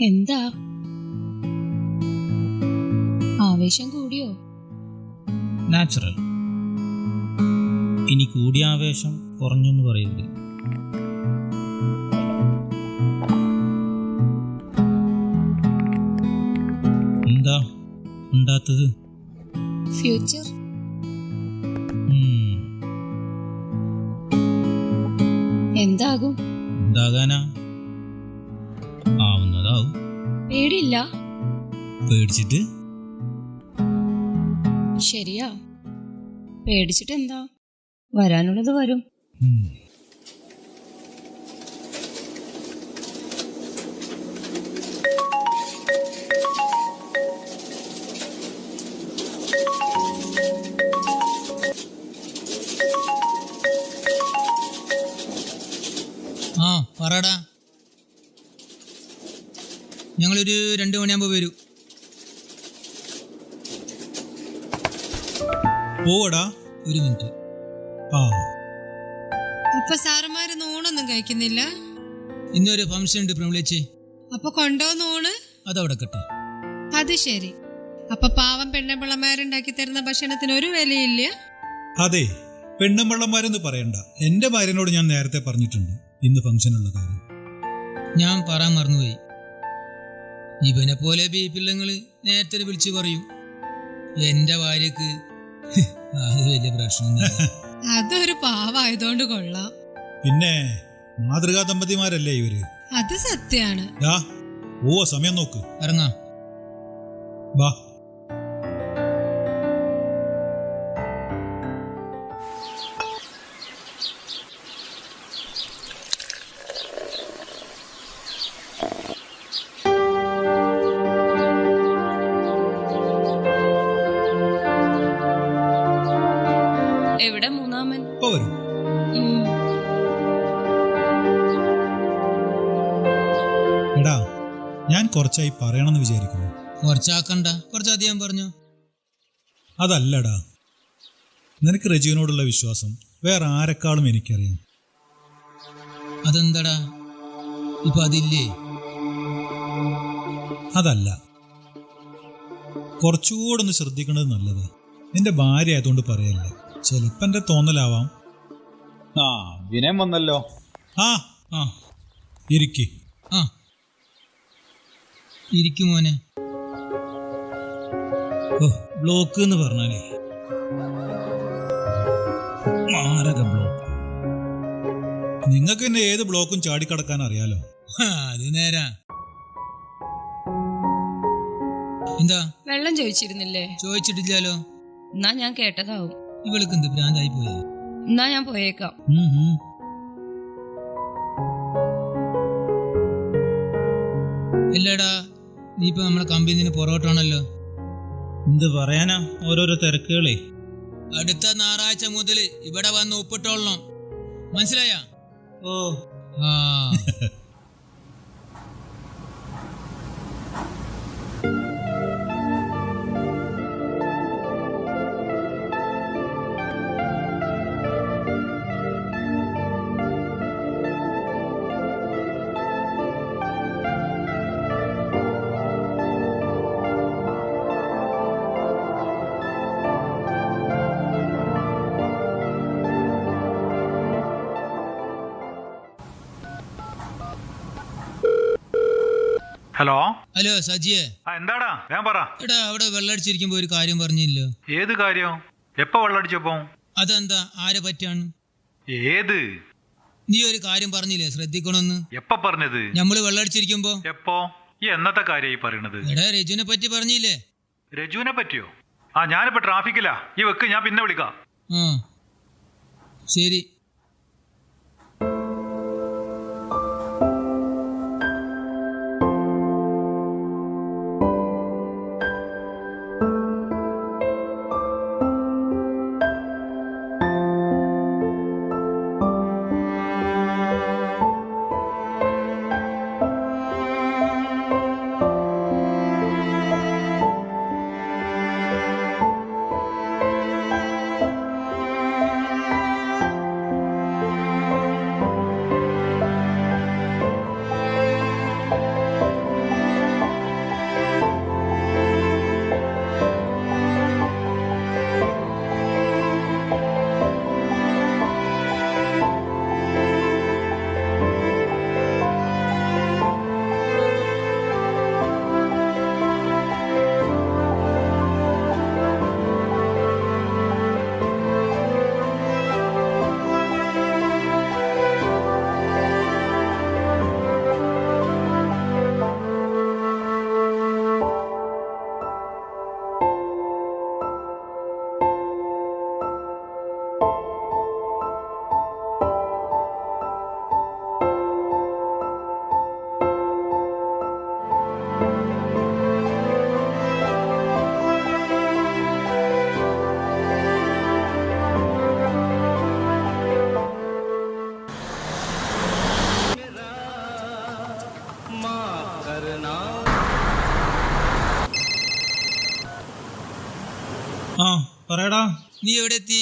എന്താ ആവേശം കൂടിയോ? നാച്ചുറൽ. ഇനി കൂടിയ ആവേശം കുറഞ്ഞെന്ന് പറയരുത്. എന്താ ഉണ്ടാത്തത്? ഫ്യൂച്ചർ. എന്താകും? എന്താകാനാ? ആവുന്നതാവും. പേടിയില്ല? പേടിച്ചിട്ട്? ശരിയാ, പേടിച്ചിട്ട് എന്താ? വരാനുള്ളത് വരും. ആ പറടാ, ഞങ്ങളൊരു 2 മണിയാകുമ്പോൾ വരൂ. പോവടാ, 1 മിനിറ്റ്. ആ അപ്പൊ സാറന്മാര് നൂണൊന്നും കഴിക്കുന്നില്ല? ഇന്നൊരു ഫംഗ്ഷൻ ഉണ്ട് പ്രമിളിച്ചി. അപ്പൊ കൊണ്ടോ നൂണ്? അതവിടെ കട്ടെ. അത് ശരി. അപ്പൊ പാവം പെണ്ണുപിള്ളമാരുണ്ടാക്കി തരുന്ന ഭക്ഷണത്തിന് ഒരു വിലയില്ല? അതെ, പെണ്ണുമ്പള്ളന്മാരെന്ന് പറയണ്ട. എന്റെ ഭാര്യനോട് ഞാൻ നേരത്തെ പറഞ്ഞിട്ടുണ്ട് ഇന്ന് ഫംഗ്ഷനുള്ള കാര്യം. ഞാൻ പറയാൻ മറന്നുപോയി. ഇവനെ പോലെ ബീപ്പില്ലങ്ങള് നേരത്തെ വിളിച്ചു പറയും. എന്റെ ഭാര്യക്ക് അത് വലിയ പ്രശ്നമൊന്നുമില്ല. അതൊരു പാവായതുകൊണ്ട് കൊള്ളാം. പിന്നെ മാതൃകാ ദമ്പതിമാരല്ലേ ഇവര്? അത് സത്യാണ്. സമയം നോക്ക്. ഇറങ്ങാം. ബാ. എവിടെ മൂന്നാമൻ? വരും. എടാ, ഞാൻ കുറച്ചായി പറയണമെന്ന് വിചാരിക്കുന്നു. കുറച്ചാക്കണ്ട, കുറച്ചധികം പറഞ്ഞു. അതല്ലടാ, നിനക്ക് റജീവിനോടുള്ള വിശ്വാസം വേറെ ആരെക്കാളും എനിക്കറിയാം. അതെന്താടാ ഇപ്പൊ അതില്ലേ? അതല്ല, കുറച്ചുകൂടെ ഒന്ന് ശ്രദ്ധിക്കേണ്ടത് നല്ലതാ. നിന്റെ ഭാര്യ ആയതുകൊണ്ട് പറയല്ല, ചിലപ്പോ എന്റെ തോന്നലാവാം. വിനയം വന്നല്ലോ. ഇരിക്ക്. ഇരിക്കും മോനെ. ബ്ലോക്ക് എന്ന് പറഞ്ഞാലേ മാരക ബ്ലോക്ക്. നിങ്ങൾക്ക് എന്നെ ഏത് ബ്ലോക്കും ചാടിക്കടക്കാൻ അറിയാലോ. അത് നേരാ. എന്താ വെള്ളം ചോദിച്ചിരുന്നില്ലേ? ചോദിച്ചിട്ടില്ലല്ലോ. എന്നാ ഞാൻ കേട്ടതാവും. ഇവൾക്ക് എന്ത് ഭ്രാന്തായി പോയി? എന്നാ ഞാൻ പോയേക്കാം. ഇല്ലടാ, നീ ഇപ്പൊ നമ്മളെ കമ്പനിന്ന് പുറകോട്ടാണല്ലോ. എന്ത് പറയാനാ, ഓരോരോ തിരക്കുകളേ. അടുത്ത ഞായറാഴ്ച മുതൽ ഇവിടെ വന്ന് ഒപ്പിട്ടോളണം, മനസ്സിലായ? ഓ ഹലോ ഹലോ സജിയെ. എന്താടാ, ഞാൻ പറ. എടാ, അവിടെ വെള്ളടിച്ചിരിക്കുമ്പോ ഒരു കാര്യം പറഞ്ഞില്ലോ. ഏത് കാര്യം? എപ്പോ വെള്ളടിച്ചപ്പോ? അതെന്താ, ആരെ പറ്റാണ്? ഏത്? നീ ഒരു കാര്യം പറഞ്ഞില്ലേ ശ്രദ്ധിക്കണമെന്ന്? എപ്പ പറഞ്ഞത്? നമ്മള് വെള്ളടിച്ചിരിക്കുമ്പോ. എപ്പോ? ഈ എന്നത്തെ കാര്യം ഈ പറയണത്? എടാ, രജുവിനെ പറ്റി പറഞ്ഞില്ലേ? രജുവിനെ പറ്റിയോ? ഞാനിപ്പോ ട്രാഫിക്കിലാ. ഈ വെക്ക്, ഞാൻ പിന്നെ വിളിക്കാം. ശരി. പറയടാ. നീ എവിടെ എത്തി?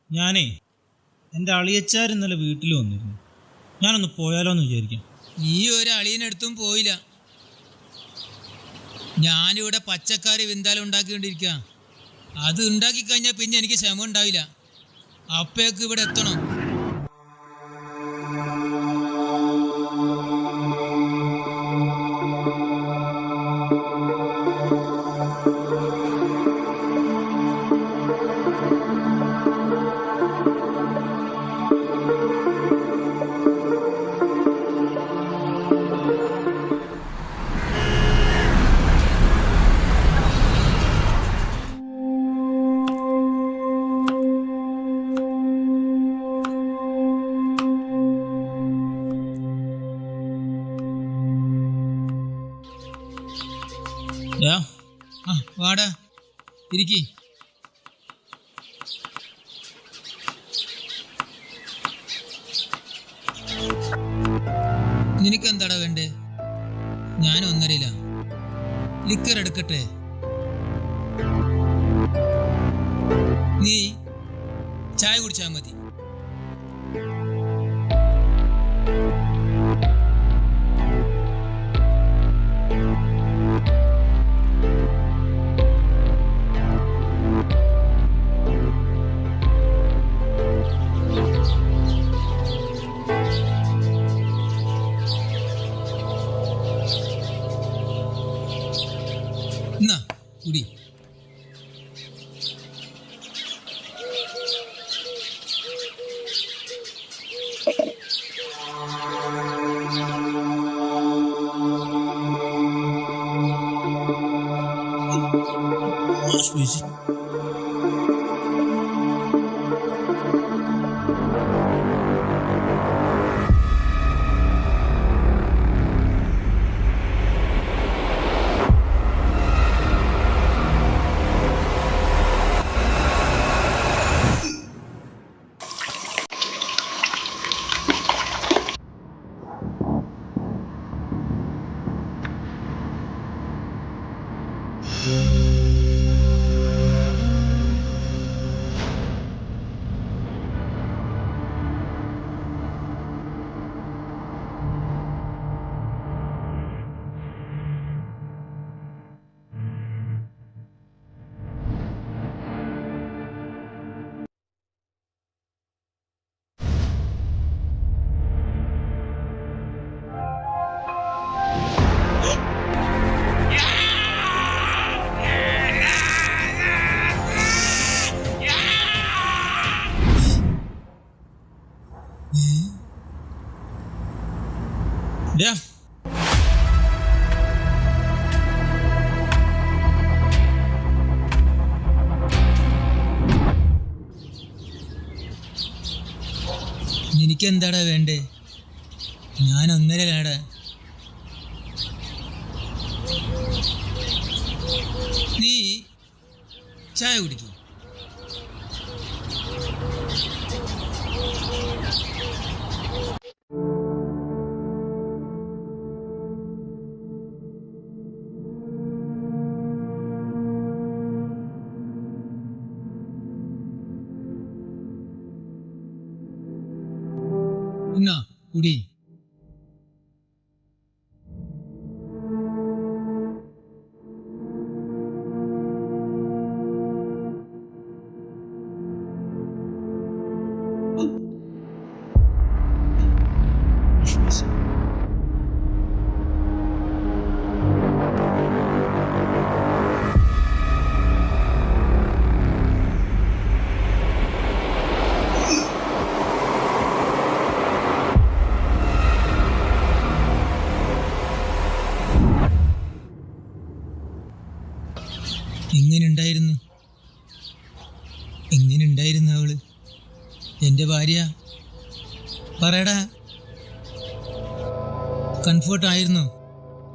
ഞാനേ എൻ്റെ അളിയച്ചാർ ഇന്നലെ വീട്ടിൽ വന്നിരുന്നു. ഞാനൊന്ന് പോയാലോ എന്ന് വിചാരിക്കാം. നീ ഒരു അളിയനടുത്തും പോയില്ല. ഞാനിവിടെ പച്ചക്കറി വിന്താലം ഉണ്ടാക്കിക്കൊണ്ടിരിക്കുക. അത് ഉണ്ടാക്കി കഴിഞ്ഞാൽ പിന്നെ എനിക്ക് ക്ഷമ ഉണ്ടാവില്ല. അപ്പേക്ക് ഇവിടെ എത്തണം. വാടാ, ഇരിക്കി. നിനക്കെന്താടാ വേണ്ടേ? ഞാൻ ഒന്നരയില്ല. ലിക്കർ എടുക്കട്ടെ? നീ ചായ കുടിച്ചാൽ മതി. എന്നാ കുടി. നിനക്കെന്താടാ വേണ്ടേ? ഞാൻ ഒന്നരയിലാടാ. നീ ചായ കുടിക്കും. എന്നാ കുടി. എങ്ങനെയുണ്ടായിരുന്നു അവള്? എൻ്റെ ഭാര്യ? പറയടാ. കംഫർട്ട് ആയിരുന്നു?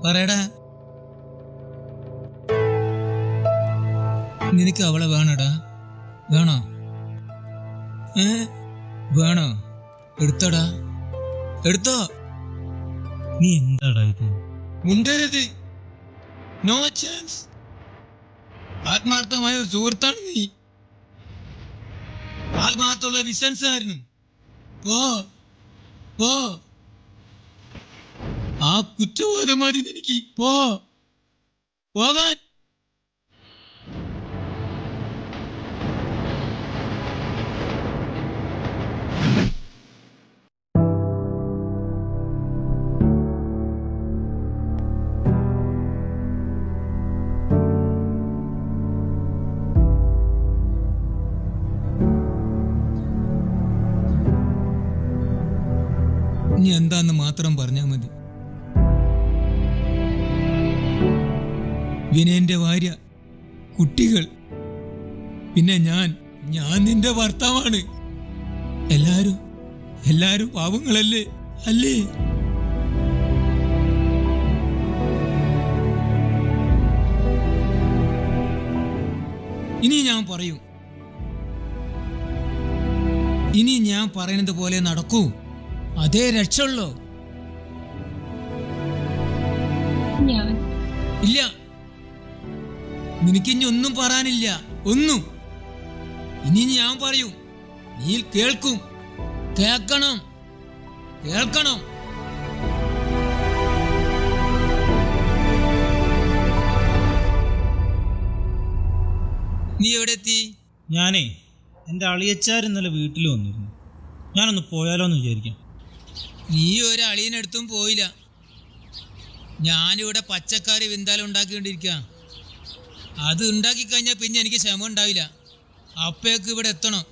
പറയടാ. നിനക്ക് അവളെ വേണോടാ? വേണോ? വേണോ? എടുത്തോടാ, എടുത്തോ. നീ എന്താടാ ഇത്? മുണ്ടരുത്. No chance. ആത്മാർത്ഥമായ സുഹൃത്താണ് നീ. ആത്മാർത്ഥമുള്ള ബിസിനസ്സുകാരനും പോ പോ. ആ കുറ്റബോധം മതി എനിക്ക്. പോകാൻ. ഇനി എന്താന്ന് മാത്രം പറഞ്ഞാൽ മതി. വിനയന്റെ ഭാര്യ, കുട്ടികൾ, പിന്നെ ഞാൻ നിന്റെ ഭർത്താവാണ്. എല്ലാരും പാവങ്ങളല്ലേ അല്ലേ? ഇനി ഞാൻ പറയുന്നത് പോലെ നടക്കൂ. അതേ രക്ഷയുള്ളൂ. ഞാൻ ഇല്ല, നിനക്കിനി ഒന്നും പറയാനില്ല. ഒന്നും. ഇനി ഞാൻ പറയും, നീ കേൾക്കണം. നീ എവിടെ എത്തി? ഞാനേ എൻ്റെ അളിയച്ചാർ ഇന്നലെ വീട്ടിൽ വന്നിരുന്നു. ഞാനൊന്ന് പോയാലോ എന്ന് വിചാരിക്കാം. നീ ഒരു അളിയനടുത്തും പോയില്ല. ഞാനിവിടെ പച്ചക്കറി വിന്താലം ഉണ്ടാക്കിക്കൊണ്ടിരിക്കുക. അത് ഉണ്ടാക്കി കഴിഞ്ഞാൽ പിന്നെ എനിക്ക് ക്ഷമ ഉണ്ടാവില്ല. അപ്പേക്ക് ഇവിടെ എത്തണം.